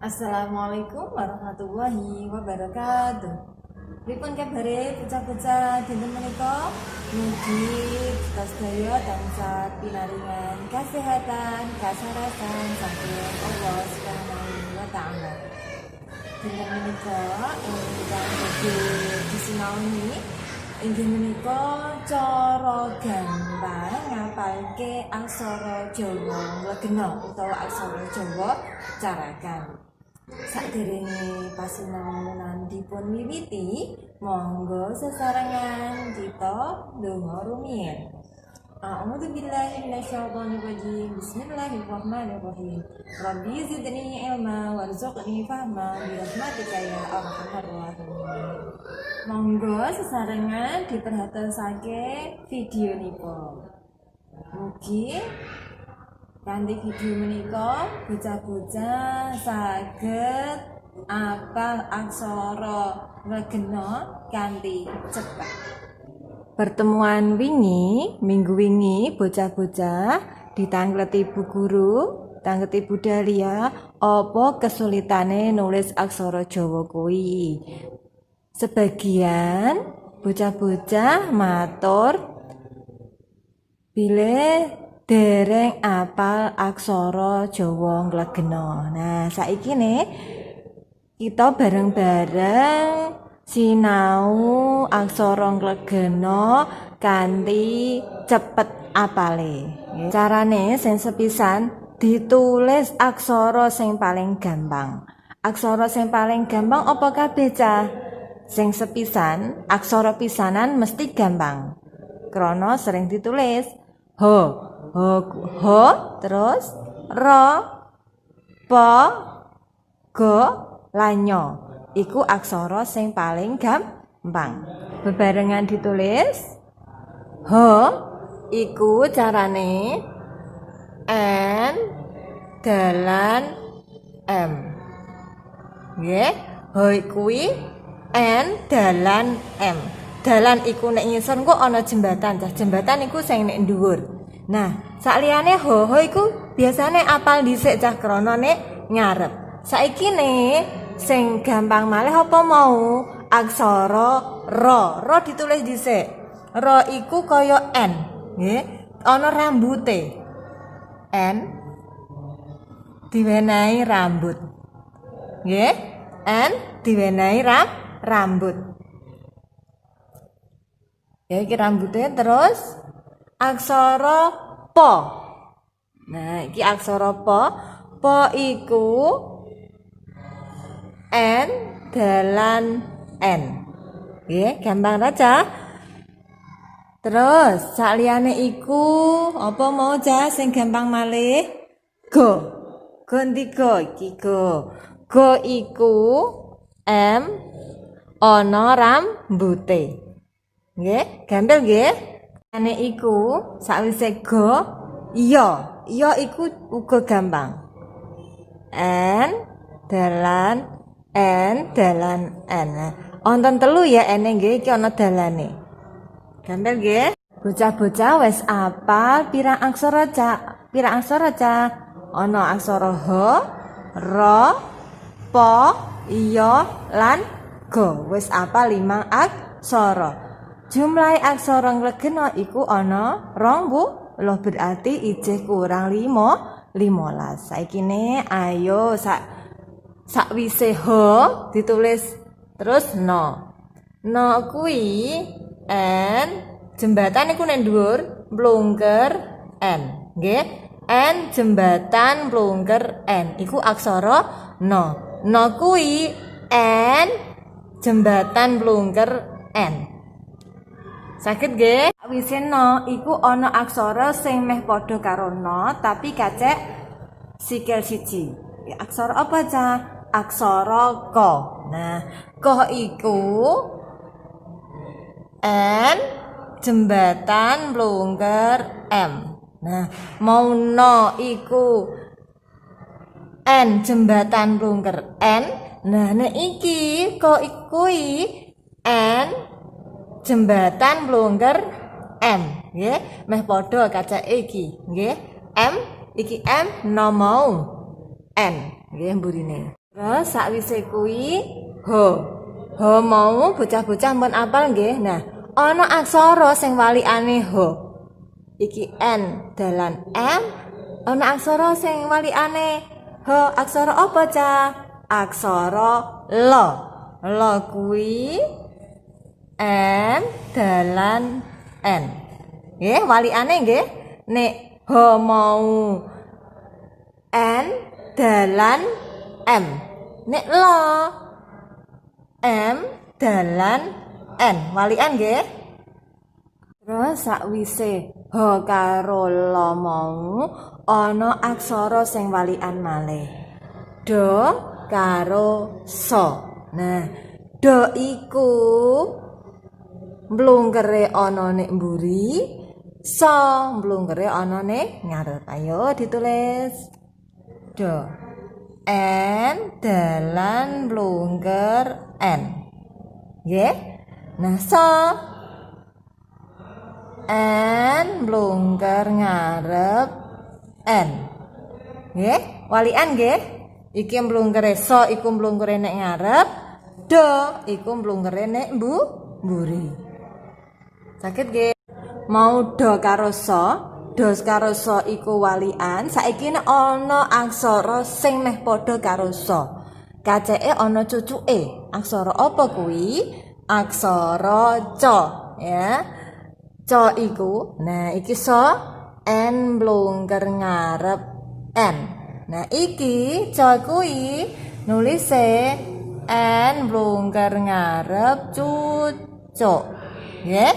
Assalamualaikum warahmatullahi wabarakatuh. Pripun kabare bocah-bocah dinten menika? Mugi kita sedaya tansah pinaringan kesehatan, kasarasan saking Allah Subhanahu wa taala. Dinten menika ingkang badhe disinaoni inggih menika cara gampang ngapalke aksara Jawa legena utawa aksara Jawa carakan. Saderenge pasinaunan dipun miwiti, monggo sesarengan kita ndonga rumiyin. A'udzu billahi minasyaitonir rajim. Bismillahirrahmanirrahim. Rabbi zidni ilma warzuqni fahma bi rahmatika ya arhamar rahimin. Monggo sesarengan diperhatosake video niko. Mugi kanthi video menika bocah-bocah saged apal aksara legena kanthi cepet. Pertemuan minggu wingi bocah-bocah ditangleti Bu Guru, tangleti Bu Dahlia, apa kesulitane nulis aksara Jawa kuwi. Sebagian bocah-bocah matur bilih dereng apal aksara Jawa nglegena. Nah, saiki kita bareng-bareng sinau aksara nglegena kanthi cepet apale. Carane sing sepisan ditulis aksara sing paling gampang. Aksara sing paling gampang apa kabeh, Cah? Sing sepisan, aksara pisanan mesti gampang. Krana sering ditulis ho, terus ro, po, go, lanyo. Iku aksara sing paling gampang. Bebarengan ditulis ho, iku carane n dalan m. Nggih, ho kuwi n dalan m. Dalan iku nek ngisor engko ana jembatan, Cah. Jembatan iku sing nek dhuwur. Nah, sakliyane ho iku biasane apal dhisik, Cah, krana nek ngarep. Saiki sing gampang malih apa mau? Aksara ro. Ro ditulis dhisik. Ro iku kaya n, nggih. Ana rambute. N diwenehi rambut. Nggih. N diwenehi rambut. Ya, iki rambutnya. Terus aksara po. Nah, iki aksara po. Po iku n dalan n. Nggih, gampang aja. Terus sakliyane iku apa mau, Cah, sing gampang malih? Go. Go ndika iki go. Go iku m ana rambute. Nggih, gampil nggih. Ane iku sakwise go iya. Iya iku uga gampang. N dalan n. Wonten telu ya ene nggih, iki ana dalane. Gampil nggih. Bocah-bocah wis apal pirang aksara, Cak? Pirang aksara, Cak? Ana aksara ho, ro, po, iya lan go. Wis apal 5 aksara. Jumlah aksara nglegena iku ana 20, berarti ijih kurang 15. Saiki ayo sakwise ho ditulis terus no. No kuwi n jembatan iku nek dhuwur mlungker n, nggih. N jembatan mlungker n iku aksara no. No kuwi n jembatan mlungker n. Sakit nggih? Wise no iku ana aksara sing meh padha karo no tapi kacek sikil siji. Aksara apa, Cah? Aksara ko. Nah, ko iku n jembatan mlungker m. Nah, mau no iku n jembatan mlungker n. Nah, nek iki ko iku n jembatan mlungker M, nggih. Meh padha kacake iki, nggih. M iki M no mau N, nggih mburine. Terus sakwise kuwi ho. Ho mau bocah-bocah pun apal nggih. Nah, ana aksara sing walikane ho. Iki N dalan M. Ana aksara sing walikane ho. Aksara apa, Cah? Aksara lo. Lo kuwi M dalan N. Nggih, walikane nggih. Nek ho mau N dalan M. Nek lo M dalan N. Walikan nggih. Terus sakwise ho karo lo mau ana aksara sing walikan malih. Do karo so. Nah, do iku mlungkere ana nek mburi, so mlungkere ana nek ngarep. Ayo ditulis. Do N dalan mlungker N. Nggih. Nah, so N mlungker ngarep N. Nggih, walikan nggih. Iki mlungkere so iku mlungkere nek ngarep, do iku mlungkere nek mburi. Sakit nggih. Mau do karo so, do karo so iku walikan. Saiki nek ana aksara sing meh padha karo so. Kaceke ana cucuke. Aksara apa kuwi? Aksara ca, ya. Ca iku, nah iki so N mlungker ngarep N. Nah iki ca kuwi nulise N mlungker ngarep cucuk. Nggih.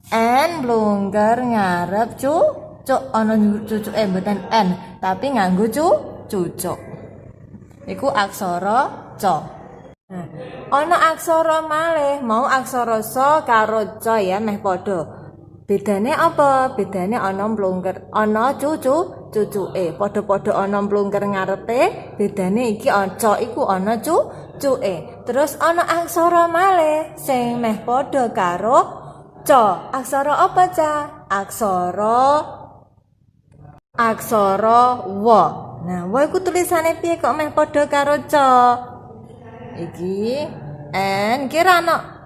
N mlungker ngarep cucuk. Ana cucuke mboten N, tapi nganggo cucuk. Iku aksara ca. Nah, ana aksara malih, mau aksara so karo ca ya meh padha. Bedane apa? Bedane ana mlungker, ana cucuke. Padha-padha ana mlungker ngarepe, bedane iki ca iku ana cucuke. Terus ana aksara malih sing meh padha karo ca. Aksara apa, Cah? Aksara wa. Nah, wa iku tulisane piye kok meh padha karo ca? Iki N kira ana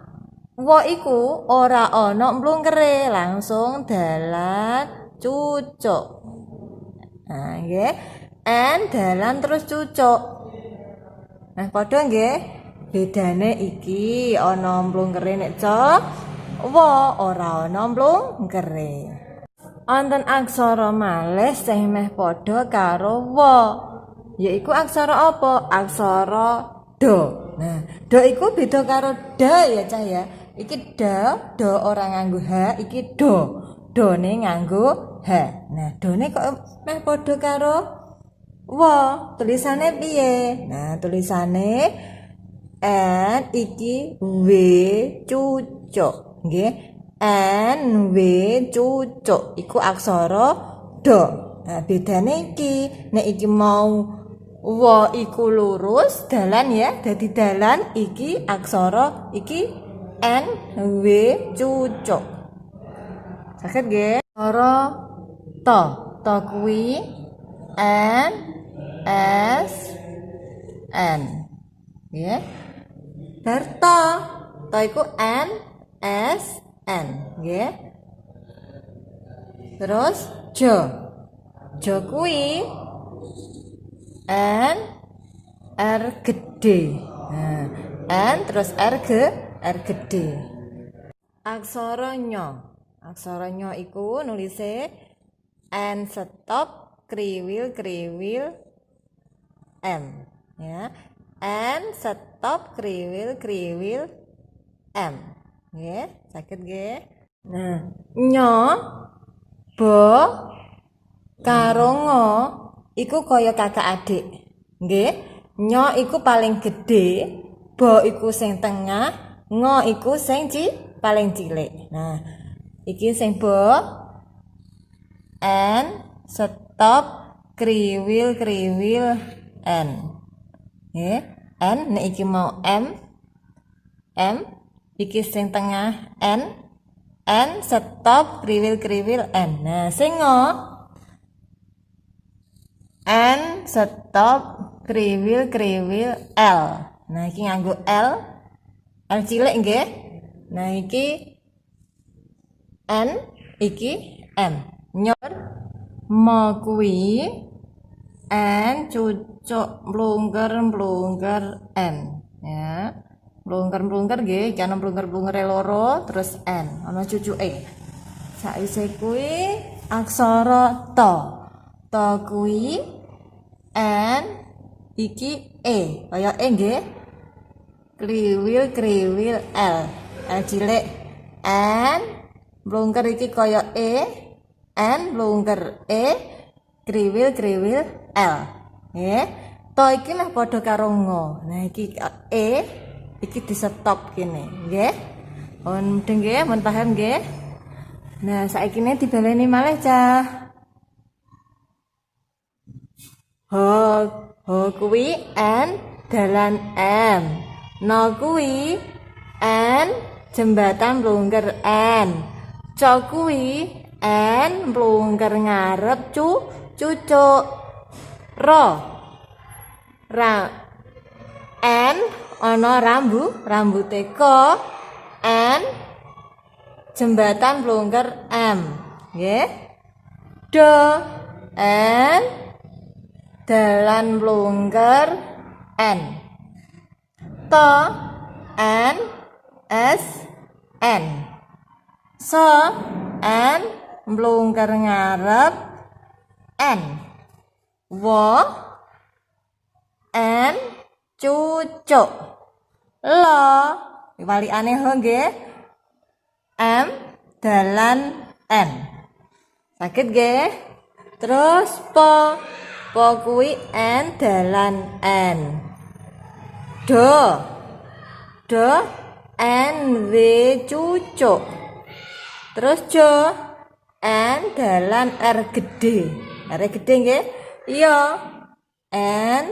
wa iku ora ana mlungkere, langsung dalan cucuk. Nah, nggih. N dalan terus cucuk. Nah, padha nggih. Bedane iki ana mlungkere nek ca, wa ora ana mlungkere. Wonten aksara malih sing meh padha karo wa. Yaiku aksara apa? Aksara do. Nah, do iku beda karo da ya, Cah ya. Iki do ora nganggo h, iki done nganggo h. Nah, done kok meh padha karo wa. Tulisane piye? Nah, tulisane N iki w cucuk. Nggih. N w cucuk iku aksara do. Nah, bedane iki nek iki mau wa iku lurus dalan ya, dadi dalan iki aksara iki N W cucuk. Saged nggih? Aksara ta. Ta kuwi N S N. Nggih. Bar ta. Ta iku N S N, nggih. Terus ja. Ja kuwi N R gede. Nah, N terus R gede. Aksara nya. Aksara nya iku nulise N stop kriwil M. Ya. N stop kriwil M. Nggih, saged nggih. Nah, nya ba karo ngo iku kaya kakak adik. Nggih. Nya iku paling gede, ba iku sing tengah, ngo iku sing paling cilik. Nah, iki sing ba N stop kriwil N. Nggih. N nek iki mau M iki sing tengah N stop kriwil N. Nah, sing ngo N stop kriwil L. Nah iki nganggo L cilik nggih. Nah iki N, iki M. Nyor mo kuwi N cucuk mlungker N ya. Mlungker nggih, iki ana mlungker-mlungkere loro terus N, ana cucuke. Saise kuwi aksara to. To kuwi N iki E, kaya E nggih. Kriwil L. L cilik N mlungker iki kaya E, N mlungker E, kriwil L. Nggih. To iki meh padha karo ngo. Nah iki E iki di stop kene, nggih. Mun mudeng nggih, mun paham nggih. Nah, saiki ne dibaleni malih cah. Ho kuwi N dalan M. No kuwi N jembatan mlungker N. Co kuwi N mlungker ngarep cucuk. Ro N ana rambute ko N jembatan mlungker M nggih. Do N dalan mlungker N. To N S N. So N mlungker ngarep N. Wo N cucuk. Lo walikane ho nggih. M dalan N. Sakit nggih? Terus po kuwi N dalan N. Do N W cucuk. Terus jo N dalan R gede. R gede nggih? Iya. N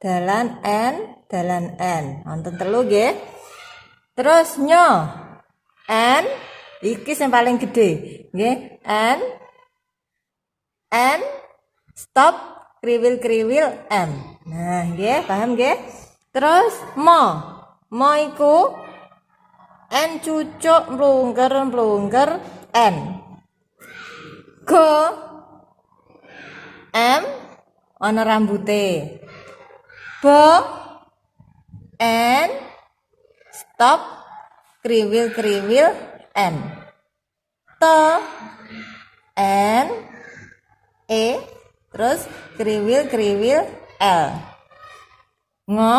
dalan N. Wonten telu nggih. Terus nyo N iki sing paling gede nggih. N stop kriwil M. Nah nggih, paham nggih? Terus mo iku N cucuk mlungker N. Go M ana rambute. Bo N stop kriwil N. To N E terus kriwil L. Ngo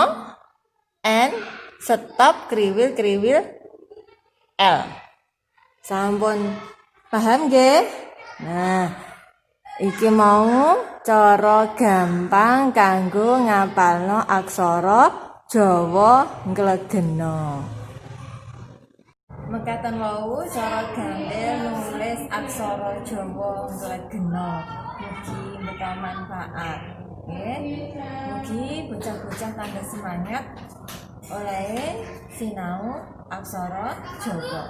N stop kriwil L. Sampun paham nggih? Nah, iki mau cara gampang kanggo ngapalno aksara Jawa nglegena. Mekaten wau cara gandel nulis aksara Jawa nglegena. Mugi mbeta manfaat. Nggih. Mugi bocah-bocah tambah semangat oleh sinau aksara Jawa.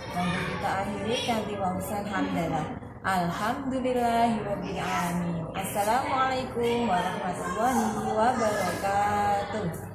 Dan kita akhiri kanthi wausan hamdalah. Alhamdulillahirabbil alamin. Assalamualaikum warahmatullahi wabarakatuh.